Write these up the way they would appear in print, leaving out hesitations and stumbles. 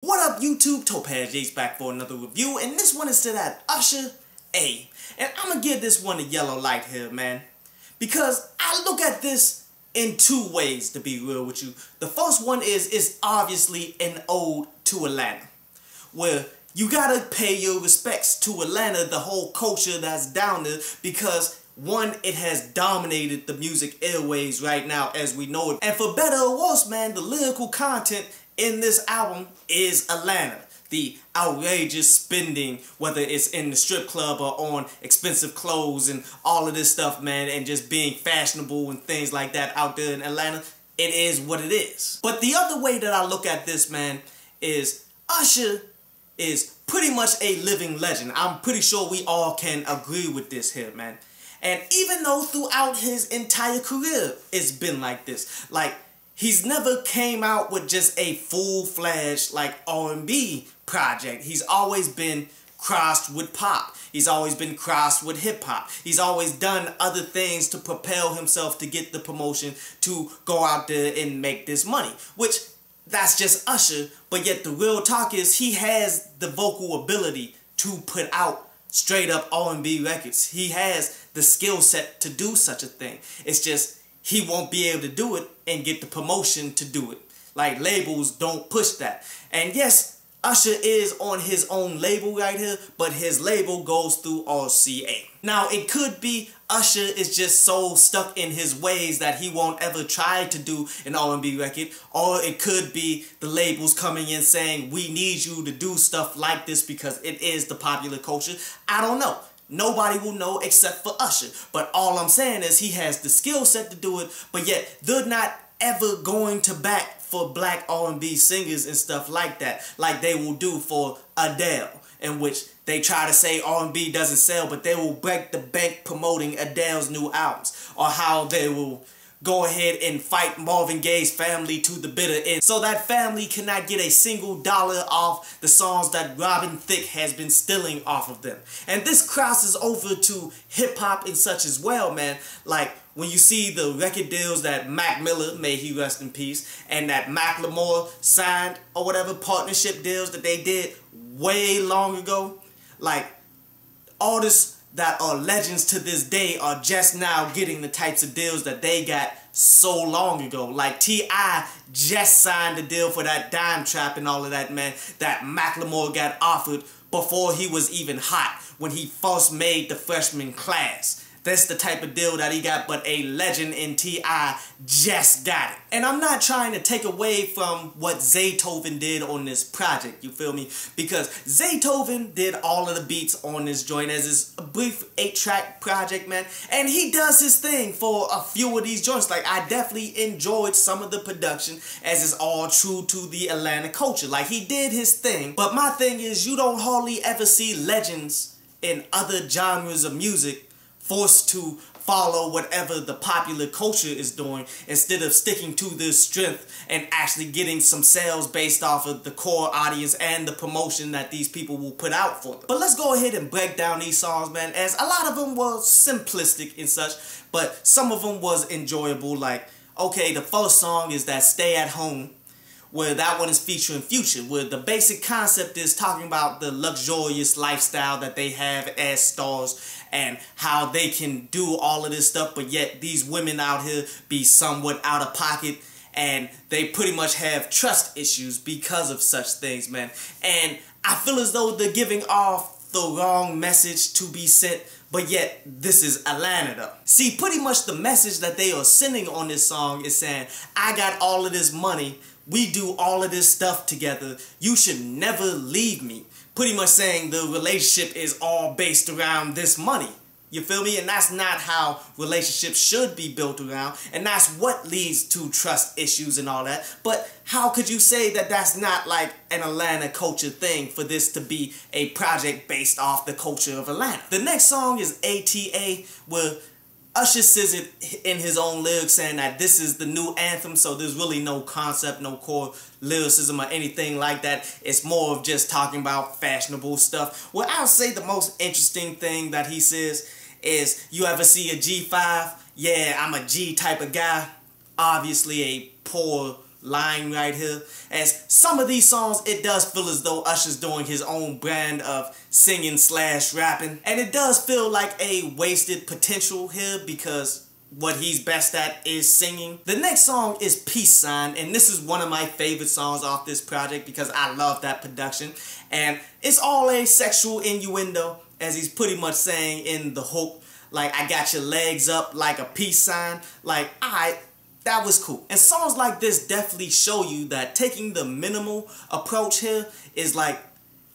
What up YouTube, Topaz Jace back for another review, and this one is to that Usher A. And I'm gonna give this one a yellow light here, man. Because I look at this in two ways, to be real with you. The first one is, it's obviously an ode to Atlanta. Where you gotta pay your respects to Atlanta, the whole culture that's down there, because one, it has dominated the music airways right now as we know it. And for better or worse, man, the lyrical content in this album is Atlanta. The outrageous spending, whether it's in the strip club or on expensive clothes and all of this stuff, man, and just being fashionable and things like that out there in Atlanta, it is what it is. But the other way that I look at this, man, is Usher is pretty much a living legend. I'm pretty sure we all can agree with this here, man. And even though throughout his entire career it's been like this, like, he's never came out with just a full-fledged, like, R&B project. He's always been crossed with pop. He's always been crossed with hip-hop. He's always done other things to propel himself to get the promotion to go out there and make this money. Which, that's just Usher, but yet the real talk is he has the vocal ability to put out straight-up R&B records. He has the skill set to do such a thing. It's just he won't be able to do it and get the promotion to do it. Like, labels don't push that. And yes, Usher is on his own label right here, but his label goes through RCA. Now, it could be Usher is just so stuck in his ways that he won't ever try to do an R&B record, or it could be the labels coming in saying, we need you to do stuff like this because it is the popular culture. I don't know. Nobody will know except for Usher. But all I'm saying is he has the skill set to do it, but yet they're not ever going to back for black R&B singers and stuff like that, like they will do for Adele, in which they try to say R&B doesn't sell, but they will break the bank promoting Adele's new albums, or how they will go ahead and fight Marvin Gaye's family to the bitter end, so that family cannot get a single dollar off the songs that Robin Thicke has been stealing off of them. And this crosses over to hip-hop and such as well, man. Like, when you see the record deals that Mac Miller, may he rest in peace, and that Macklemore signed, or whatever partnership deals that they did way long ago, like, artists that are legends to this day are just now getting the types of deals that they got so long ago. Like, T.I. just signed a deal for that Dime Trap and all of that, man, that Macklemore got offered before he was even hot, when he first made the freshman class. That's the type of deal that he got, but a legend in T.I. just got it. And I'm not trying to take away from what Zaytoven did on this project, you feel me? Because Zaytoven did all of the beats on this joint as his brief 8-track project, man. And he does his thing for a few of these joints. Like, I definitely enjoyed some of the production, as is all true to the Atlanta culture. Like, he did his thing. But my thing is, you don't hardly ever see legends in other genres of music forced to follow whatever the popular culture is doing, instead of sticking to their strength and actually getting some sales based off of the core audience and the promotion that these people will put out for them. But let's go ahead and break down these songs, man, as a lot of them were simplistic and such, but some of them was enjoyable. Like, okay, the first song is that Stay at Home, where that one is featuring Future, where the basic concept is talking about the luxurious lifestyle that they have as stars and how they can do all of this stuff, but yet these women out here be somewhat out of pocket, and they pretty much have trust issues because of such things, man. And I feel as though they're giving off the wrong message to be sent, but yet this is Atlanta though. See, pretty much the message that they are sending on this song is saying, I got all of this money, we do all of this stuff together, you should never leave me. Pretty much saying the relationship is all based around this money. You feel me? And that's not how relationships should be built around. And that's what leads to trust issues and all that. But how could you say that that's not like an Atlanta culture thing for this to be a project based off the culture of Atlanta? The next song is ATA, where Usher says it in his own lyrics, saying that this is the new anthem, so there's really no concept, no core lyricism or anything like that. It's more of just talking about fashionable stuff. Well, I'll say the most interesting thing that he says is, you ever see a G5? Yeah, I'm a G type of guy. Obviously a poor line right here. As some of these songs, it does feel as though Usher's doing his own brand of singing / rapping. And it does feel like a wasted potential here because what he's best at is singing. The next song is Peace Sign, and this is one of my favorite songs off this project because I love that production. And it's all a sexual innuendo, as he's pretty much saying in the hook, like, I got your legs up like a peace sign. Like, alright, that was cool. And songs like this definitely show you that taking the minimal approach here is like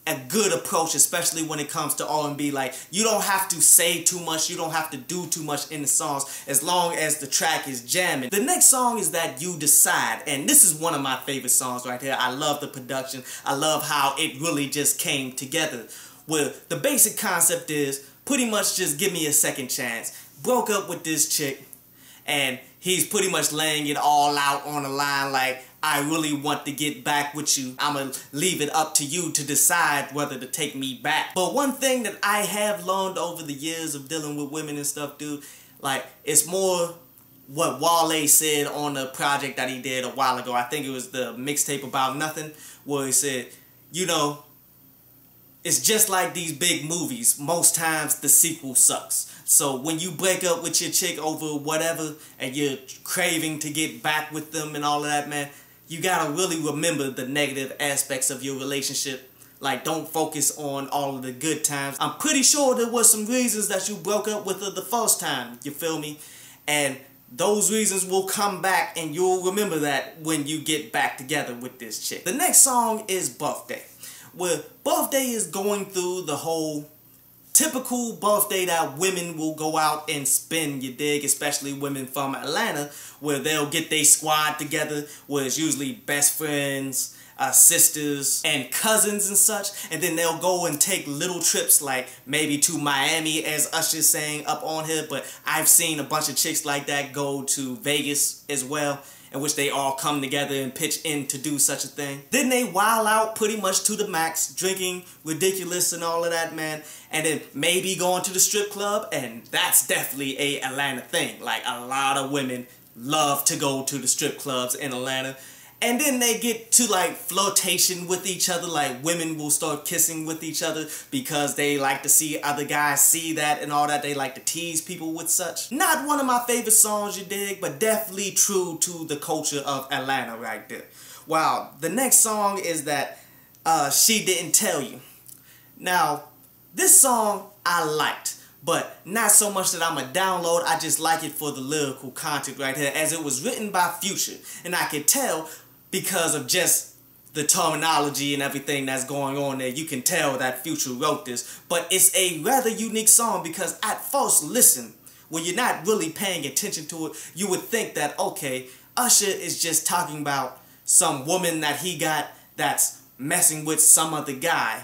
a good approach, especially when it comes to R&B. Like, you don't have to say too much, you don't have to do too much in the songs as long as the track is jamming. The next song is That You Decide, and this is one of my favorite songs right here. I love the production. I love how it really just came together. Where the basic concept is pretty much just give me a second chance. Broke up with this chick, and he's pretty much laying it all out on the line like, I really want to get back with you. I'ma leave it up to you to decide whether to take me back. But one thing that I have learned over the years of dealing with women and stuff, dude, like, it's more what Wale said on the project that he did a while ago. I think it was the mixtape About Nothing, where he said, you know, it's just like these big movies. Most times the sequel sucks. So when you break up with your chick over whatever and you're craving to get back with them and all of that, man, you gotta really remember the negative aspects of your relationship. Like, don't focus on all of the good times. I'm pretty sure there was some reasons that you broke up with her the first time, you feel me? And those reasons will come back and you'll remember that when you get back together with this chick. The next song is Birthday, where Birthday is going through the whole typical birthday that women will go out and spend, you dig? Especially women from Atlanta, where they'll get their squad together, where it's usually best friends, sisters, and cousins and such, and then they'll go and take little trips, like maybe to Miami, as Usher's saying up on here, but I've seen a bunch of chicks like that go to Vegas as well, in which they all come together and pitch in to do such a thing. Then they wild out pretty much to the max, drinking ridiculous and all of that, man. And then maybe going to the strip club, and that's definitely a Atlanta thing. Like, a lot of women love to go to the strip clubs in Atlanta. And then they get to like flirtation with each other, like women will start kissing with each other because they like to see other guys see that and all that. They like to tease people with such. Not one of my favorite songs, you dig, but definitely true to the culture of Atlanta right there. Wow, the next song is that She Didn't Tell You. Now, this song I liked, but not so much that I'm a download. I just like it for the lyrical content right here, as it was written by Future, and I could tell because of just the terminology and everything that's going on there, you can tell that Future wrote this. But it's a rather unique song because at first listen, when you're not really paying attention to it, you would think that, okay, Usher is just talking about some woman that he got that's messing with some other guy,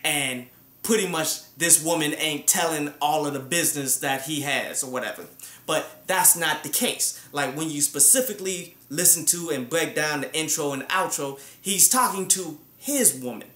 and pretty much this woman ain't telling all of the business that he has or whatever. But that's not the case. Like, when you specifically listen to and break down the intro and outro, he's talking to his woman.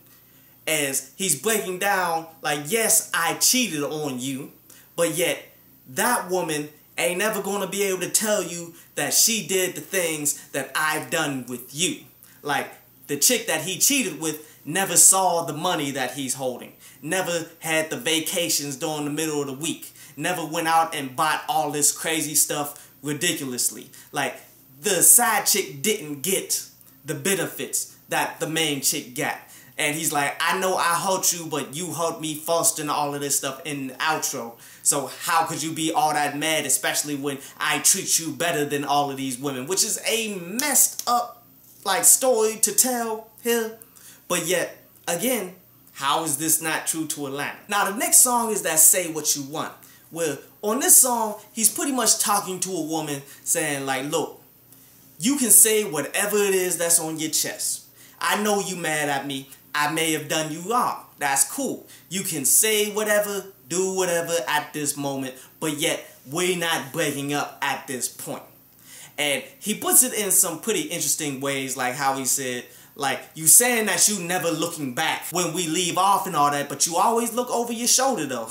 As he's breaking down, like, yes, I cheated on you, but yet that woman ain't never going to be able to tell you that she did the things that I've done with you. Like, the chick that he cheated with never saw the money that he's holding, never had the vacations during the middle of the week, never went out and bought all this crazy stuff ridiculously. Like, the side chick didn't get the benefits that the main chick got. And he's like, I know I hurt you, but you hurt me first and all of this stuff in the outro. So how could you be all that mad, especially when I treat you better than all of these women? Which is a messed up, like, story to tell here. But yet, again, how is this not true to Atlanta? Now, the next song is that Say What You Want, where on this song, he's pretty much talking to a woman saying, like, look, you can say whatever it is that's on your chest. I know you mad at me. I may have done you wrong. That's cool. You can say whatever, do whatever at this moment, but yet we're not breaking up at this point. And he puts it in some pretty interesting ways, like how he said, like, you saying that you never looking back when we leave off and all that, but you always look over your shoulder though.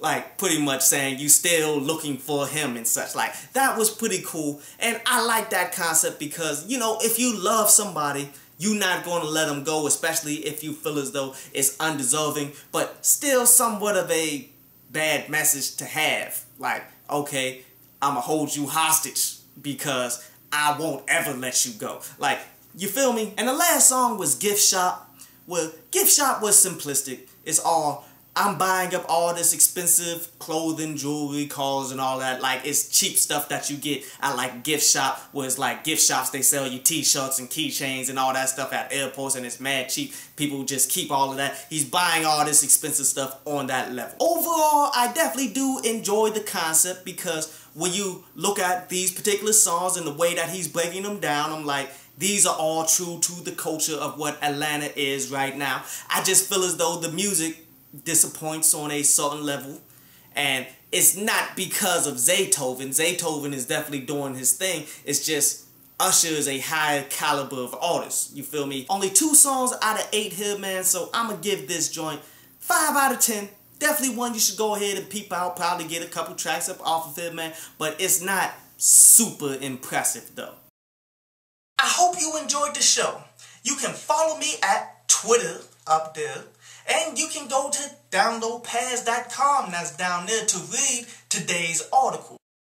like pretty much saying you still looking for him and such. Like, that was pretty cool, and I like that concept because, you know, if you love somebody, you're not going to let them go, especially if you feel as though it's undeserving, but still somewhat of a bad message to have. Like, okay, I'ma hold you hostage because I won't ever let you go. Like, you feel me? And the last song was Gift Shop. Well, Gift Shop was simplistic. It's all, I'm buying up all this expensive clothing, jewelry, cars, and all that. Like, it's cheap stuff that you get at, like, gift shop, where it's like gift shops, they sell you t-shirts and keychains and all that stuff at airports, and it's mad cheap. People just keep all of that. He's buying all this expensive stuff on that level. Overall, I definitely do enjoy the concept because when you look at these particular songs and the way that he's breaking them down, I'm like, these are all true to the culture of what Atlanta is right now. I just feel as though the music disappoints on a certain level, and it's not because of Zaytoven. Zaytoven is definitely doing his thing. It's just Usher is a higher caliber of artist. You feel me? Only 2 songs out of 8 here, man. So I'm gonna give this joint 5 out of 10. Definitely one you should go ahead and peep out. Probably get a couple tracks up off of it, man. But it's not super impressive though. I hope you enjoyed the show. You can follow me at Twitter up there. And you can go to downloadpads.com, that's down there, to read today's article.